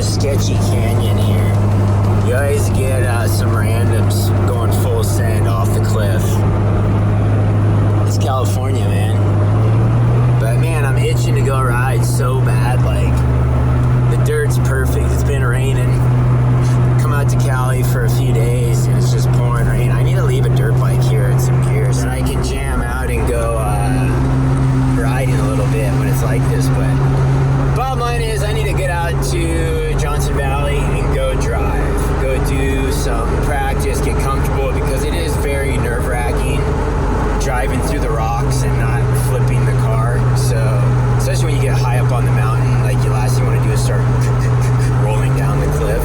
sketchy canyon here. You always get some randoms going full send off the cliff. It's California, man. But man, I'm itching to go ride so bad. Like, the dirt's perfect. It's been raining. Come out to Cali for a few days and it's just pouring rain. I need to leave a dirt bike here and some gear so I can jam out and go riding a little bit when it's like this. But bottom line is I need to get out to Johnson Valley and go drive. Go do some practice, get comfortable, because it is very nerve-wracking driving through the rocks and not flipping the car. So, especially when you get high up on the mountain, like the last thing you want to do is start rolling down the cliff,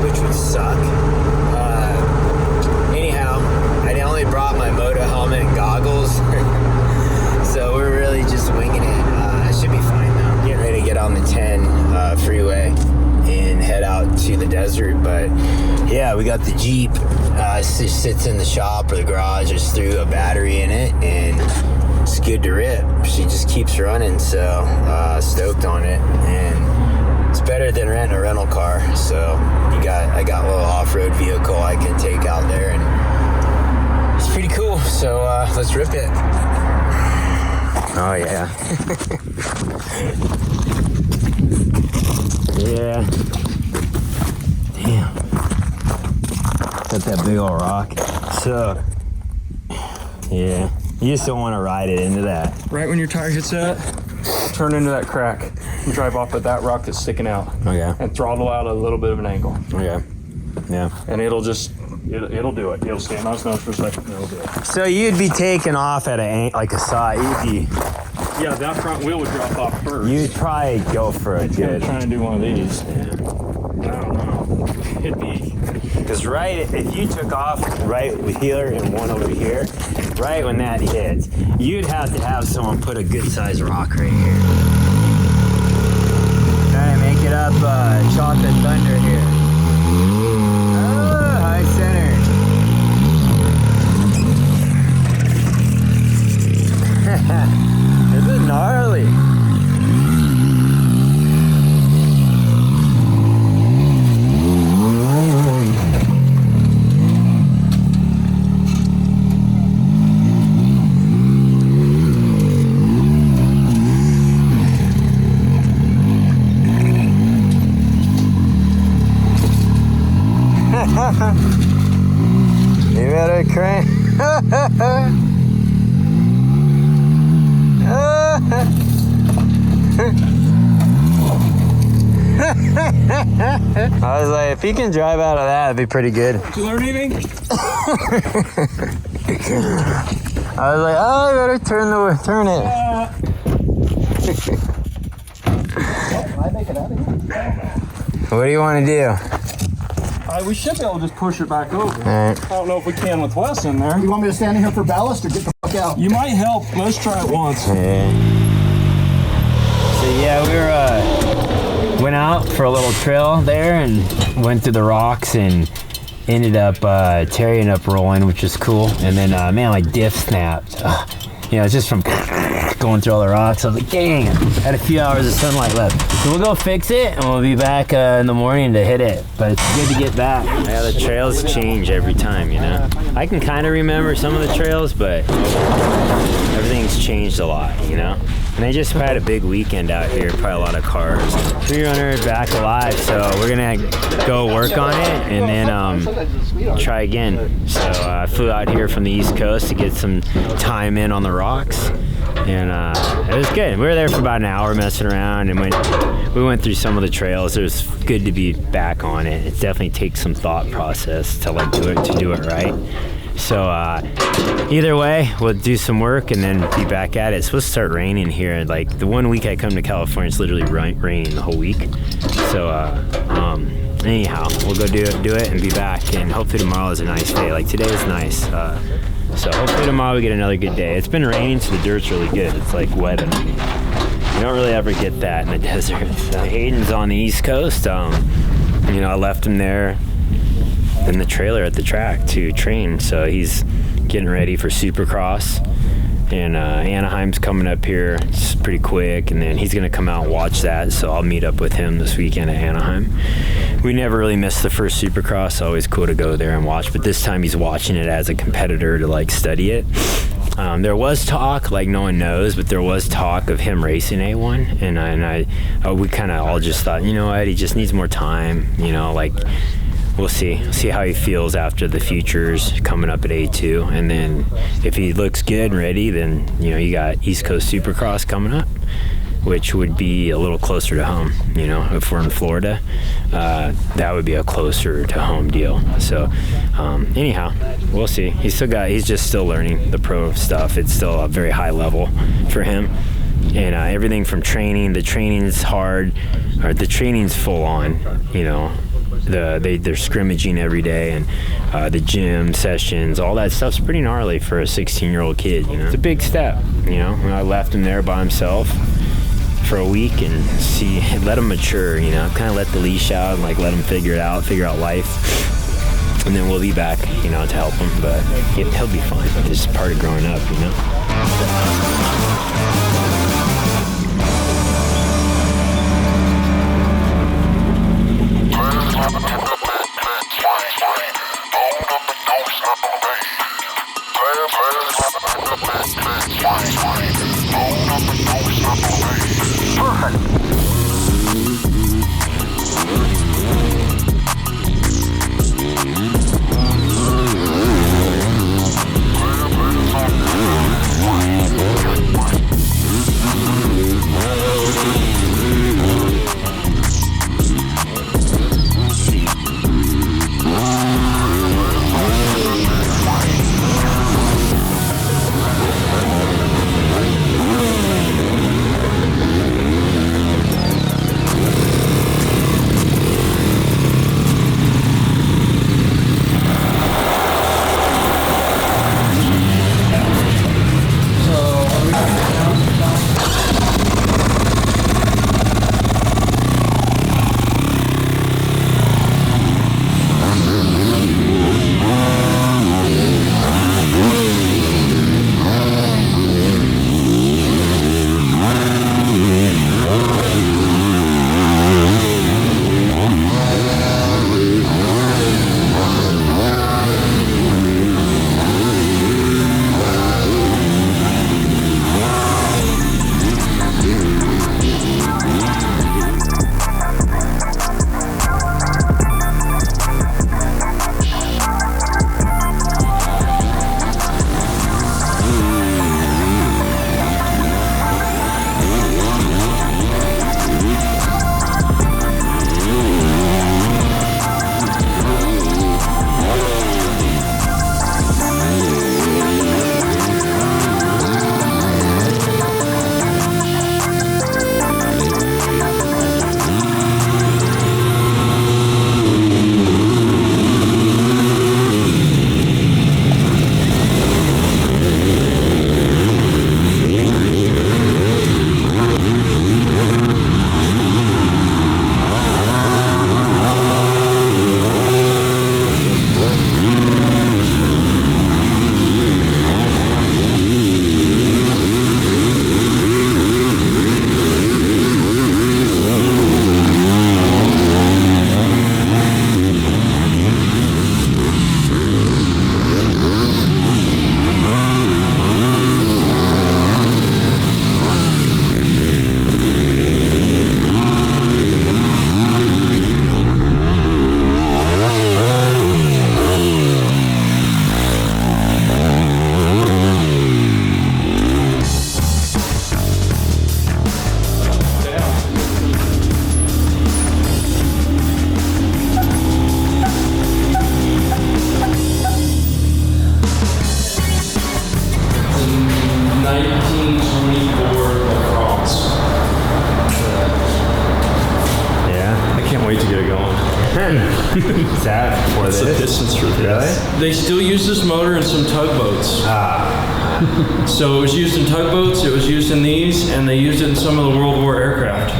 which would suck. Anyhow, I only brought my moto helmet and goggles, so we're really just winging it. I should be fine though. Getting ready to get on the 10 freeway and head out to the desert. But yeah, we got the Jeep. It sits in the shop or the garage. Just threw a battery in it and it's good to rip. She just keeps running, so stoked on it. And it's better than renting a rental car. So I got a little off-road vehicle I can take out there, and it's pretty cool. So let's rip it. Oh yeah. Yeah. Damn. Got that big old rock. So yeah, you just don't want to ride it into that. Right when your tire hits that, turn into that crack and drive off at that rock that's sticking out. Okay. And throttle out a little bit of an angle. Okay. Yeah. And it'll do it. It'll stand on its nose for a second and it'll do it. So you'd be taking off at like a side. Yeah, that front wheel would drop off first. You'd probably go for a good. Trying to do one of these. Yeah. I don't know. It'd be. Because if you took off right here and one over here, right when that hits, you'd have to have someone put a good sized rock right here. Trying to make it up chocolate thunder here. Oh, high center. This is gnarly. You better crank. I was like, if he can drive out of that, it'd be pretty good. Did you learn anything? I was like, oh, I better turn it. What do you want to do? We should be able to just push it back over. Right. I don't know if we can with Wes in there. You want me to stand in here for ballast or get the fuck out? You might help. Let's try it once. Yeah. So yeah, we went out for a little trail there and went through the rocks and ended up tearing up rolling, which is cool. And then man, my diff snapped. It's just from going through all the rocks. I was like, dang, I had a few hours of sunlight left. So we'll go fix it and we'll be back in the morning to hit it. But it's good to get back. Yeah, the trails change every time, I can kind of remember some of the trails, but everything's changed a lot, And I just had a big weekend out here, probably a lot of cars. 300 back alive, so we're gonna go work on it and then try again. So I flew out here from the East Coast to get some time in on the rocks, and it was good. We were there for about an hour messing around, and we went through some of the trails. It was good to be back on it. It definitely takes some thought process to do it right. So either way, we'll do some work and then be back at it. It's supposed to start raining here. Like the 1 week I come to California, it's literally raining the whole week. So anyhow, we'll go do it and be back. And hopefully tomorrow is a nice day. Like today is nice. So hopefully tomorrow we get another good day. It's been raining, so the dirt's really good. It's like wet underneath. You don't really ever get that in the desert. Hayden's on the East Coast. I left him there in the trailer at the track to train, so he's getting ready for Supercross, And Anaheim's coming up here. It's pretty quick, and then he's going to come out and watch that, so I'll meet up with him this weekend at Anaheim. We never really missed the first Supercross. Always cool to go there and watch, but this time he's watching it as a competitor to like study it. There was talk, like no one knows, but there was talk of him racing A1, and we kind of all just thought, you know what, he just needs more time, you know, like we'll see how he feels after the futures coming up at A2, and then if he looks good and ready, then you know you got East Coast Supercross coming up, which would be a little closer to home. You know, if we're in Florida, that would be a closer to home deal. So anyhow, we'll see. He's just still learning the pro stuff. It's still a very high level for him. And everything from training, the training's hard, or the training's full on, you know. They're scrimmaging every day, and the gym sessions, all that stuff's pretty gnarly for a 16-year-old kid, you know. It's a big step, you know. When I left him there by himself for a week and let him mature, you know, kind of let the leash out and like let him figure out life. And then we'll be back, you know, to help him, but he'll be fine. It's just part of growing up, you know. Sad for It's this. a distance for this. Really? They still use this motor in some tugboats. So it was used in tugboats, it was used in these, and they used it in some of the World War aircraft.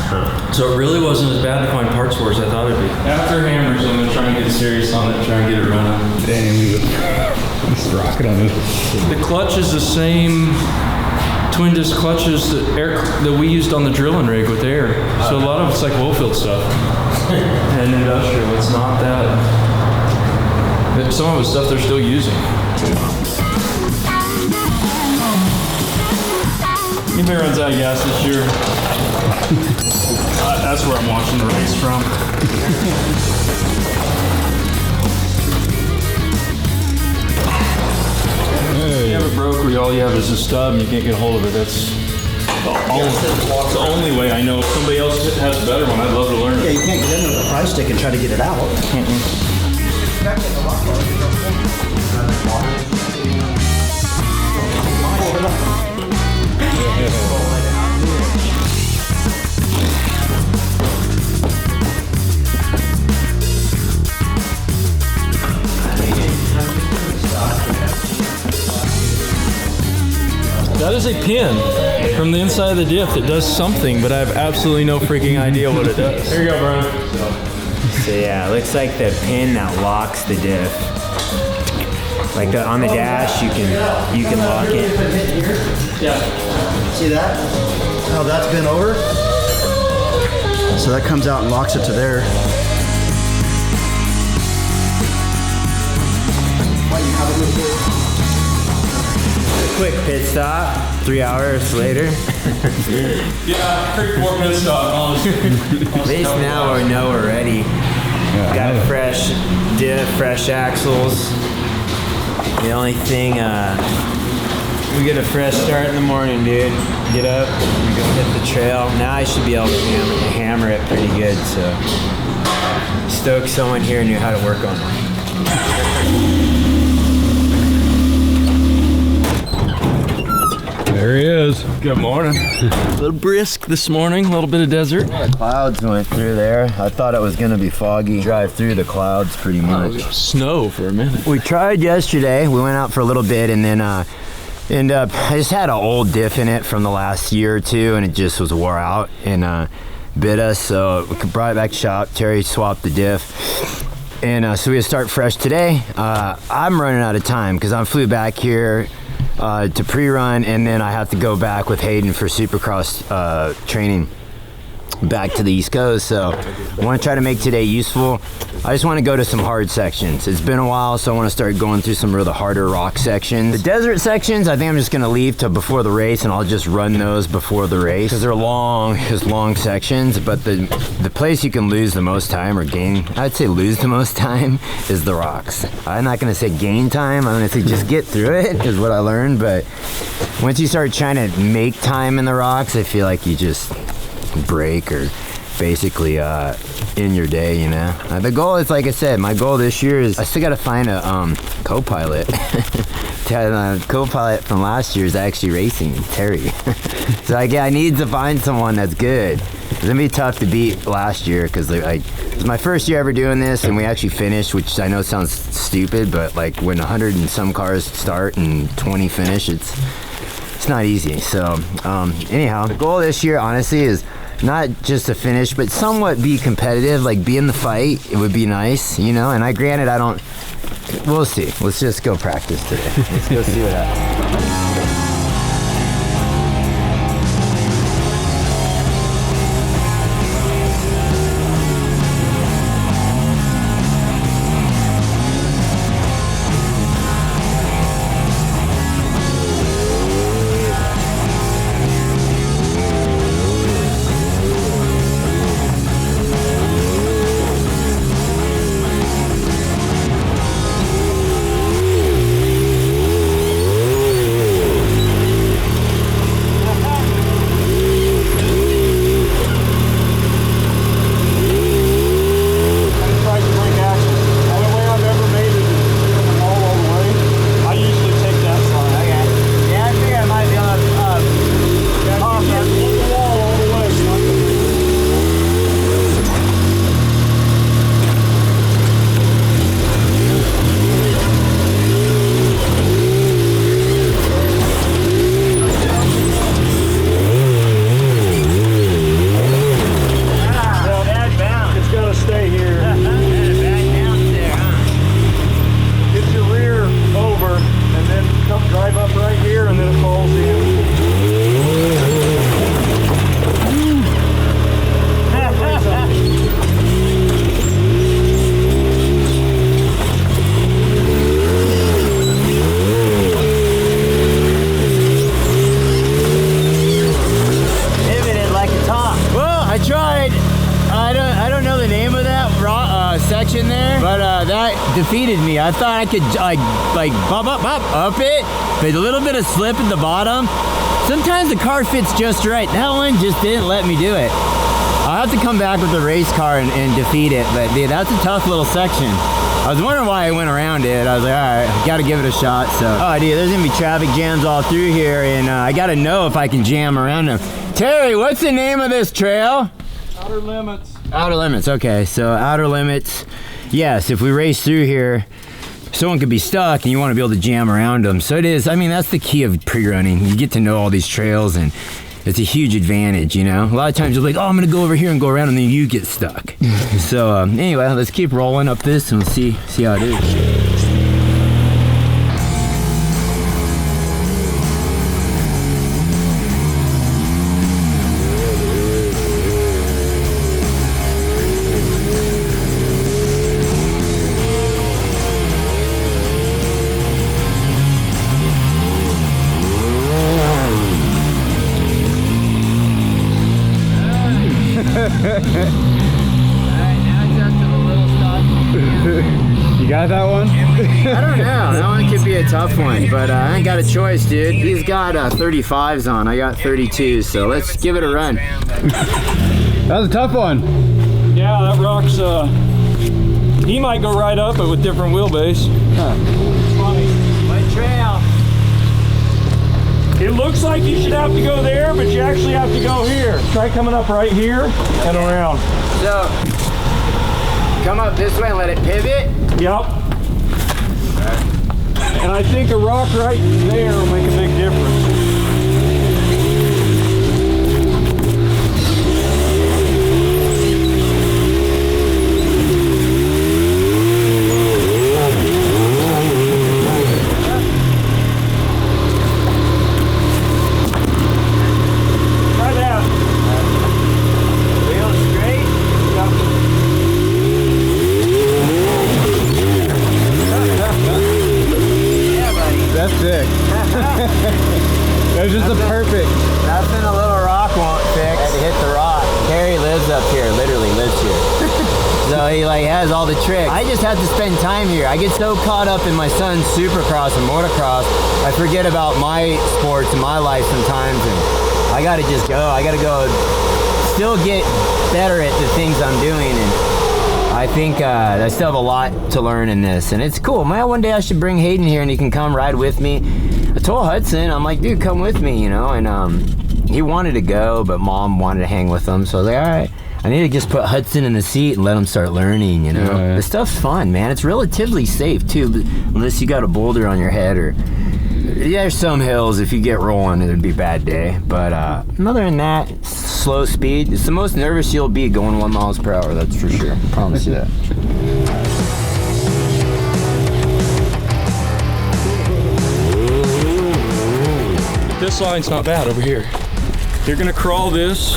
Huh. So it really wasn't as bad to find parts for as I thought it'd be. After hammers, I'm gonna try and get serious on it, try and get it running. Damn, just rocket on it. The clutch is the same twin disc clutches that we used on the drilling rig with air. So a lot of it's like oilfield stuff. And industrial, it's not that. Some of it's stuff they're still using. Anybody runs out of gas this year? That's where I'm watching the race from. Hey. You have it broke where all you have is a stub and you can't get a hold of it. That's the only way I know. If somebody else has a better one, I'd love to learn Yeah, it. you can't get into the price stick and try to get it out. That is a pin from the inside of the diff that does something, but I have absolutely no freaking idea what it does. Here you go, Brian. So yeah, it looks like the pin that locks the diff. Like on the dash, you can lock it. Yeah. See that? How that's been over? So that comes out and locks it to there. Quick pit stop, 3 hours later. Yeah, quick 4 minute stop. At least now we know we're ready. Got a fresh diff, fresh axles. The only thing, we get a fresh start in the morning, dude. Get up, we go hit the trail. Now I should be able to hammer it pretty good, so. Stoked someone here knew how to work on it. There he is. Good morning. A little brisk this morning, a little bit of desert. The clouds went through there. I thought it was gonna be foggy. Drive through the clouds pretty much. Snow for a minute. We tried yesterday. We went out for a little bit and then ended up, I just had an old diff in it from the last year or two and it just was wore out and bit us. So we brought it back to shop. Terry swapped the diff. And so we start fresh today. I'm running out of time because I flew back here to pre-run and then I have to go back with Haiden for Supercross training back to the East Coast. So I want to try to make today useful. I just want to go to some hard sections. It's been a while, so I want to start going through some of the harder rock sections. The desert sections, I think I'm just going to leave till before the race and I'll just run those before the race because they're long sections, but the place you can lose the most time or gain, I'd say lose the most time is the rocks. I'm not going to say gain time, I'm going to say just get through it is what I learned, but once you start trying to make time in the rocks, I feel like you just break or basically in your day, you know. The goal is, like I said, my goal this year is I still got to find a co-pilot. The co-pilot from last year is actually racing, Terry. So I need to find someone that's good. It's gonna be tough to beat last year because it was my first year ever doing this and we actually finished, which I know sounds stupid, but like when 100 and some cars start and 20 finish, it's not easy. So anyhow, the goal this year honestly is not just to finish, but somewhat be competitive, like be in the fight. It would be nice, you know, and granted I don't, we'll see. Let's just go practice today. Let's go see what happens. section there, but that defeated me. I thought I could like bump up it, but a little bit of slip at the bottom. Sometimes the car fits just right. That one just didn't let me do it. I'll have to come back with the race car and defeat it, but dude, that's a tough little section. I was wondering why I went around it. I was like, all right, gotta give it a shot. So, oh dude, there's gonna be traffic jams all through here, and I gotta know if I can jam around them. Terry, what's the name of this trail? Outer Limits. Outer Limits, okay, so Outer Limits. Yes, if we race through here, someone could be stuck and you want to be able to jam around them. So it is, I mean, that's the key of pre-running. You get to know all these trails, and it's a huge advantage, you know? A lot of times you're like, oh, I'm gonna go over here and go around, and then you get stuck. So anyway, let's keep rolling up this and see how it is. You got that one? I don't know. That one could be a tough one, but I ain't got a choice, dude. He's got 35s on. I got 32s, so let's give it a run. That was a tough one. Yeah, that rock's, he might go right up it with different wheelbase. Funny. What trail? It looks like you should have to go there, but you actually have to go here. Try coming up right here and around. So, come up this way and let it pivot? Yep. And I think a rock right there will make a big difference. That's sick. That was just the perfect. Nothing a little rock won't fix. Had to hit the rock. Terry lives up here, literally lives here. So he like has all the tricks. I just have to spend time here. I get so caught up in my son's Supercross and motocross, I forget about my sports and my life sometimes, and I gotta just go. I gotta go still get better at the things I'm doing, and I think I still have a lot to learn in this, and it's cool. Man, one day I should bring Haiden here and he can come ride with me. I told Hudson, I'm like, dude, come with me, you know, and he wanted to go, but mom wanted to hang with him, so I was like, all right, I need to just put Hudson in the seat and let him start learning, you know. Yeah. This stuff's fun, man. It's relatively safe, too, unless you got a boulder on your head, or yeah, there's some hills, if you get rolling, it'd be a bad day, but other than that, slow speed. It's the most nervous you'll be going 1 mile per hour, that's for sure. I promise you that. This line's not bad over here. You're gonna crawl this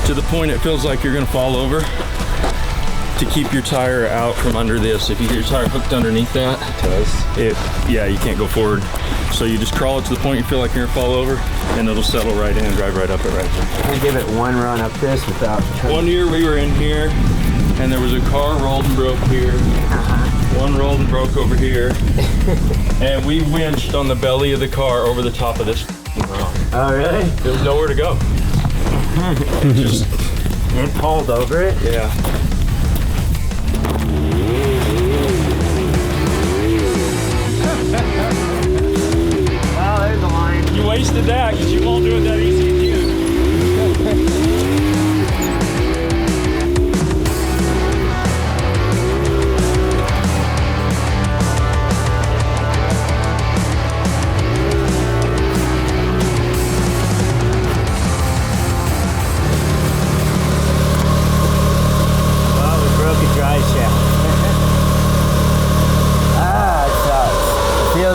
to the point it feels like you're gonna fall over to keep your tire out from under this. If you get your tire hooked underneath that, yeah, you can't go forward. So you just crawl it to the point you feel like you're gonna fall over, and it'll settle right in and drive right up it right there. Can give it one run up this without... One year we were in here, and there was a car rolled and broke here. One rolled and broke over here. And we winched on the belly of the car over the top of this rock. Oh, really? There was nowhere to go. It pulled over it? Yeah. Well, there's a line. You wasted that because you won't do it that easy again.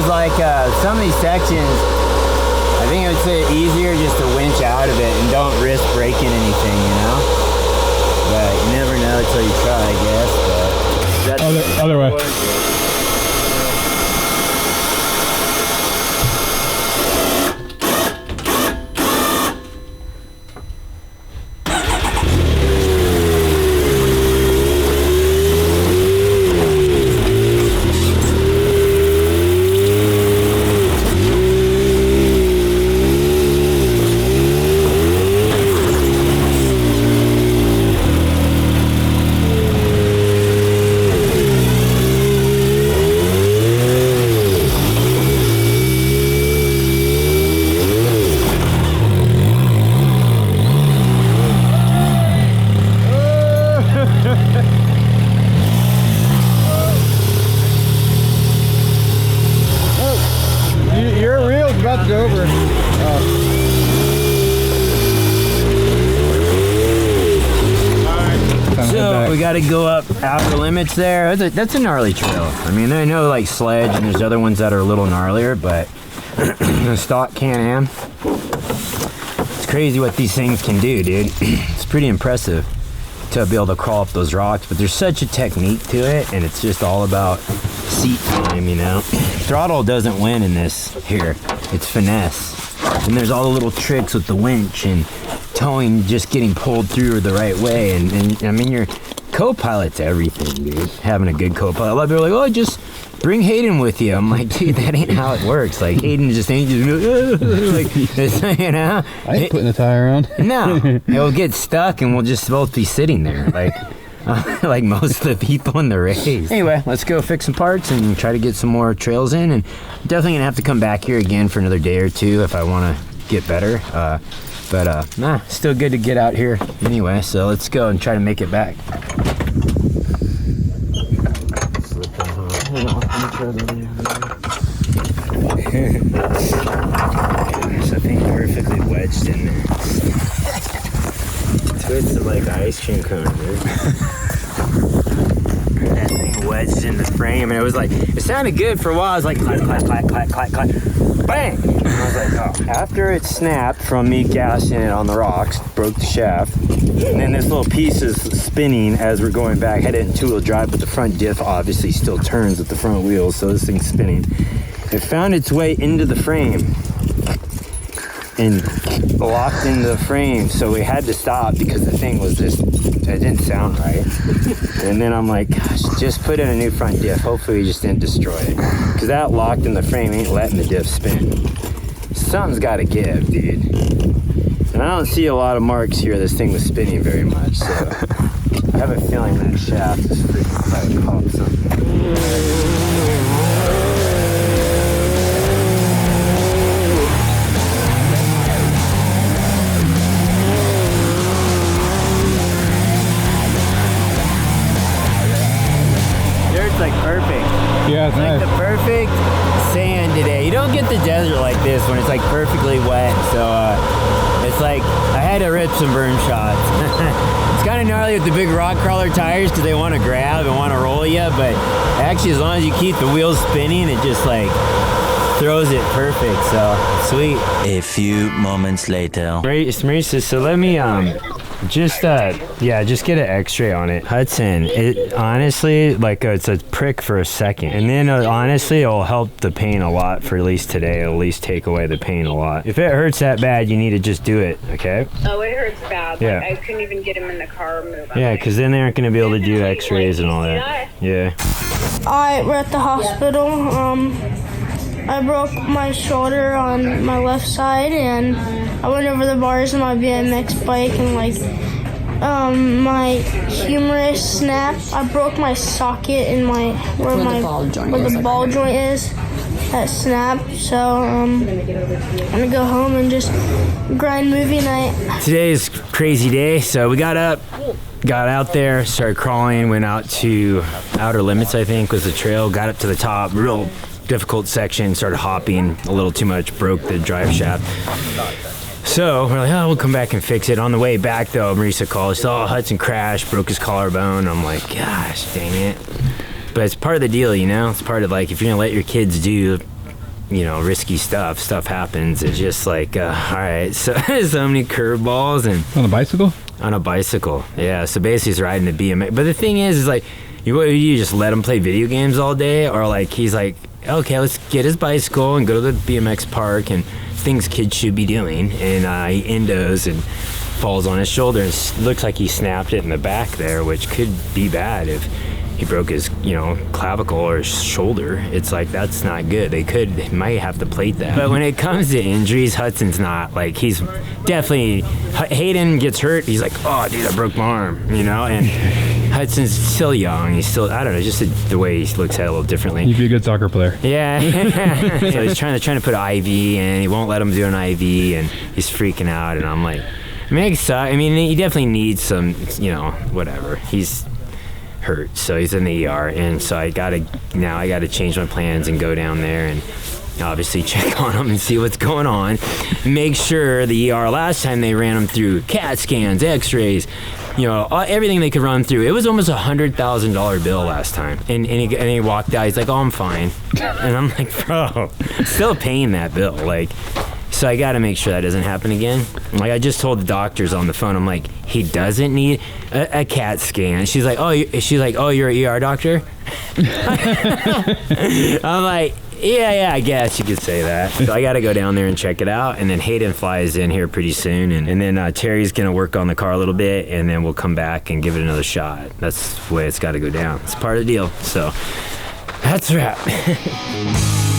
Like some of these sections, I think I would say So we got to go up outer limits there. That's a gnarly trail. I mean, I know like Sledge and there's other ones that are a little gnarlier, but the stock Can-Am, it's crazy what these things can do, dude. It's pretty impressive to be able to crawl up those rocks, but there's such a technique to it, and it's just all about seat time, you know. Throttle doesn't win in this here. It's finesse. And there's all the little tricks with the winch and towing, just getting pulled through the right way. And I mean, your co-pilot's everything, dude. Having a good co-pilot. A lot of people are like, oh, just bring Haiden with you. I'm like, dude, that ain't how it works. Like, Haiden just ain't just like, it's, you know. I ain't putting the tire on. No, it'll get stuck and we'll just both be sitting there. Like, like most of the people in the race. Anyway, let's go fix some parts and try to get some more trails in, and I'm definitely gonna have to come back here again for another day or two if I want to get better, but still good to get out here anyway, so let's go and try to make it back. Something perfectly wedged in there. Twisted like an ice cream cone, dude. That thing wedged in the frame, and it was like, it sounded good for a while. I was like, clack, clack, clack, clack, clack, clack, bang! And I was like, oh. After it snapped from me gassing it on the rocks, broke the shaft, and then this little piece is spinning as we're going back. Had it in two-wheel drive, but the front diff obviously still turns with the front wheels, so this thing's spinning. It found its way into the frame and locked into the frame, so we had to stop because the thing was just, it didn't sound right. And then I'm like, gosh, just put in a new front diff. Hopefully we just didn't destroy it, because that locked in the frame ain't letting the diff spin. Something's got to give, dude. And I don't see a lot of marks here this thing was spinning very much, so I have a feeling that shaft is freaking probably caught something. Like perfect. Yeah, it's like nice. The perfect sand today. You don't get the desert like this when it's like perfectly wet. So it's like I had to rip some burn shots. It's kind of gnarly with the big rock crawler tires because they want to grab and want to roll you, but actually as long as you keep the wheels spinning, it just like throws it perfect. So sweet. A few moments later. Marisa, so let me just get an x-ray on it. Hudson, it honestly, like it's a prick for a second, and then honestly it'll help the pain a lot for at least today. It'll at least take away the pain a lot. If it hurts that bad, you need to just do it, okay? Oh, it hurts bad. Yeah. Like, I couldn't even get him in the car or move. Yeah, because then they aren't going to be able to do x-rays and all that. Yeah. Alright, we're at the hospital. I broke my shoulder on my left side, and I went over the bars of my BMX bike, and like my humerus snapped. I broke my socket in where the ball joint is. That snapped. So I'm gonna go home and just grind movie night. Today's crazy day. So we got up, got out there, started crawling, went out to Outer Limits, I think was the trail. Got up to the top, real difficult section, started hopping a little too much, broke the drive shaft. So we're like, oh, we'll come back and fix it. On the way back though, Marisa called, she said, oh, Hudson crashed, broke his collarbone. I'm like, gosh, dang it. But it's part of the deal, you know? It's part of like, if you're gonna let your kids do, you know, risky stuff happens. It's just like, all right, so many curveballs. And on a bicycle? On a bicycle, yeah. So basically he's riding the BMX. But the thing is like, you just let him play video games all day? Or like, he's like, okay, let's get his bicycle and go to the BMX park and things kids should be doing. And he endos and falls on his shoulder, and looks like he snapped it in the back there, which could be bad if he broke his, you know, clavicle or his shoulder. It's like, that's not good. They might have to plate that. But when it comes to injuries, Hudson's not. Like, he's definitely, Haiden gets hurt, he's like, oh, dude, I broke my arm, you know? And Hudson's still young. He's still, I don't know, just the way he looks at it a little differently. You'd be a good soccer player. Yeah. So he's trying to put an IV, and he won't let him do an IV, and he's freaking out. And I'm like, I mean, he definitely needs some, you know, whatever. He's hurt, so he's in the ER, and so I gotta change my plans and go down there and obviously check on him and see what's going on. Make sure the ER last time they ran him through CAT scans, x-rays, you know, everything they could run through. It was almost $100,000 bill last time. And he walked out. He's like, oh, I'm fine. And I'm like, bro, still paying that bill. Like, so I got to make sure that doesn't happen again. Like, I just told the doctors on the phone, I'm like, he doesn't need a CAT scan. She's like, oh, you're an ER doctor? I'm like, yeah, I guess you could say that. So I got to go down there and check it out. And then Haiden flies in here pretty soon. And then Terry's going to work on the car a little bit. And then we'll come back and give it another shot. That's the way it's got to go down. It's part of the deal. So that's a wrap.